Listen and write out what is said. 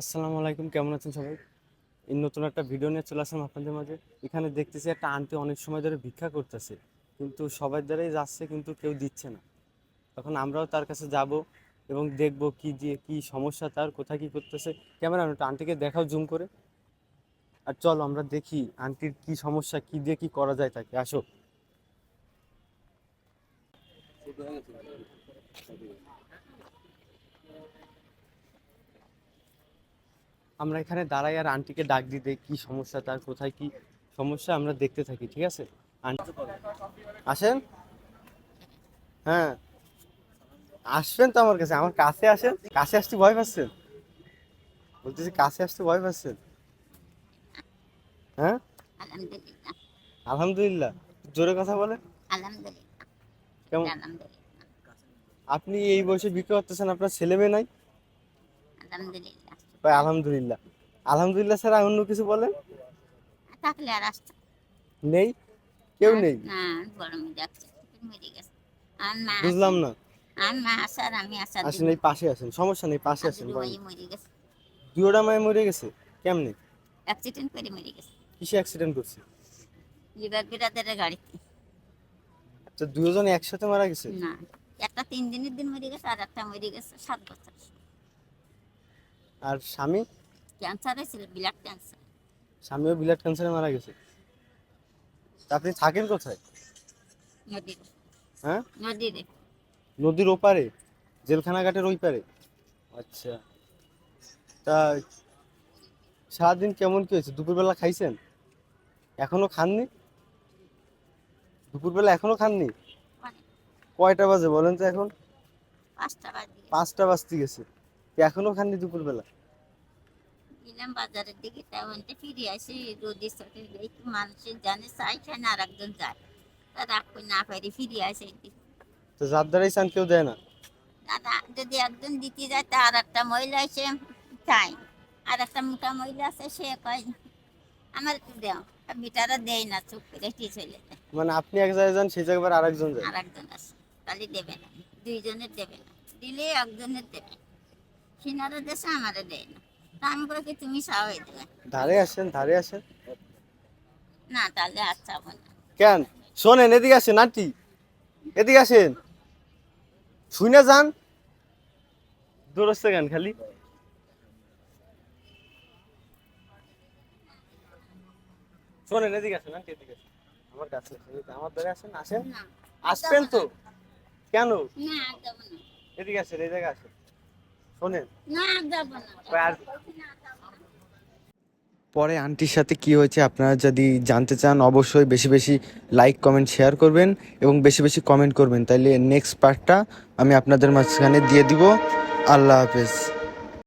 আসসালামু আলাইকুম, কেমন আছেন সবাই? এই নতুন একটা ভিডিও নিয়ে চলে আসলাম আপনাদের মাঝে। এখানে দেখতেছি একটা আন্টি অনেক সময় ধরে ভিক্ষা করতেছে, কিন্তু সবার দ্বারাই যাচ্ছে, কিন্তু কেউ দিচ্ছে না। তখন আমরাও তার কাছে যাব এবং দেখব কি দিয়ে কি সমস্যা, তার কোথায় কি করতেছে। ক্যামেরা একটু আন্টিকে দেখাও জুম করে। আর চলো আমরা দেখি আন্টির কি সমস্যা, কি দিয়ে কি করা যায় তাকে। আসো। আমরা এখানে দাঁড়াই আর আন্টিকে ডাক দিতে, কি সমস্যা তার, কোথায় কি সমস্যা আমরা দেখতে থাকি, ঠিক আছে? আন্টি আসেন। হ্যাঁ, আসবেন তো আমার কাছে, আমার কাছে আসেন। কাছে আসতে ভয় পাচ্ছেন? বলতেছি কাছে আসতে ভয় পাচ্ছেন? হ্যাঁ। আলহামদুলিল্লাহ। আলহামদুলিল্লাহ। জোরে কথা বলেন। আলহামদুলিল্লাহ। কেমন? আলহামদুলিল্লাহ। আপনি এই বয়সে বিক্রি করতেছেন, আপনার ছেলে মেয়ে নাই? আলহামদুলিল্লাহ। ভাই আলহামদুলিল্লাহ। আলহামদুলিল্লাহ ছাড়া অন্য কিছু বলেন। থাকলে আর আসতো নেই? কেউ আর নেই? না, বড় মেয়ে যাচ্ছে, মরে গেছে। আর মা আছে, বুঝলাম না। আর মা আছে আর আমি আছি, আসেন, এই পাশে আসেন, সমস্যা নেই, পাশে আর আসেন, দুটো বলেন। মেয়ে মরে গেছে। দুয়োটা মায়ে মরে গেছে? কেমনে? অ্যাক্সিডেন্ট করে মরে গেছে। কিসে অ্যাক্সিডেন্ট করছে? লিভার বিরাদারের গাড়িতে। আচ্ছা, দুজনে একসাথে মারা গেছে? না, একটা 3 দিনের দিন মরে গেছে, আর একটা মরে গেছে 7 বছর। আর স্বামী? ক্যান্সার হয়েছিল, ব্লাড ক্যান্সার। স্বামীও ব্লাড ক্যান্সারে মারা গেছে? তা আপনি থাকেন কোথায়? নদীরে। হ্যাঁ? নদীরে। নদীর ওপারে? জেলখানা ঘাটের ওই পারে? আচ্ছা। তা সারাদিন কেমন কি হয়েছে? দুপুরবেলা খাইছেন? এখনো খাননি? দুপুরবেলা এখনো খাননি? অনেক। কয়টা বাজে বলেন তো এখন? 5টা বাজে গেছে। 5টা বাজতে গেছে। এখনো খাননি দুপুরবেলা? গেলাম বাজারের দিকে, তেমনটা ফিরে আসি। রোদের সাথে একটু মানুষের জানে চাই খায় না, আর একজন যায়, তা রাগ করে না পারি ফিরে আসে। তো যার দ্বারাই চান কেউ দেয় না? দাদা যদি একজন দিতে যায়, তা আর একটা মহিলা এসে চাই, আর একটা মোটা মহিলা আছে, সে কয় আমার একটু দেও, মিটারও দেয় না, চুপ করে ঠিক চলে যায়। মানে আপনি এক জায়গায় যান, সেই জায়গায় আর একজন যায়? আর একজন আছে, তাহলে দেবে না, দুইজনের দেবে না, দিলে একজনের দেবে। সিনারও দেশে আমারও দেয় না, তা আমি বলি কি তুমি সাহায্য দেবে। ধারে আসেন, ধারে আসেন। না, তাহলে আর চাবো না। কেন? শোনেন, এদিকে আসেন আন্টি, এদিকে আসেন, শুনে যান। দূরস্থ কেন খালি? শোনেন, এদিকে আসেন আন্টি, এদিকে আসেন। আমার কাছে আসেন, এই যে আমার ধারে আসেন, আসেন। না, আসবেন তো? কেন? না আর যাবো না। এদিকে আসেন, এই জায়গায় আসেন। শোনেন। না আর যাবো না। আর পরে আন্টির সাথে কি হয়েছে আপনারা যদি জানতে চান, অবশ্যই বেশি বেশি লাইক কমেন্ট শেয়ার করবেন এবং বেশি বেশি কমেন্ট করবেন, তাইলে নেক্সট পার্টটা আমি আপনাদের মাঝখানে দিয়ে দিব। আল্লাহ হাফেজ।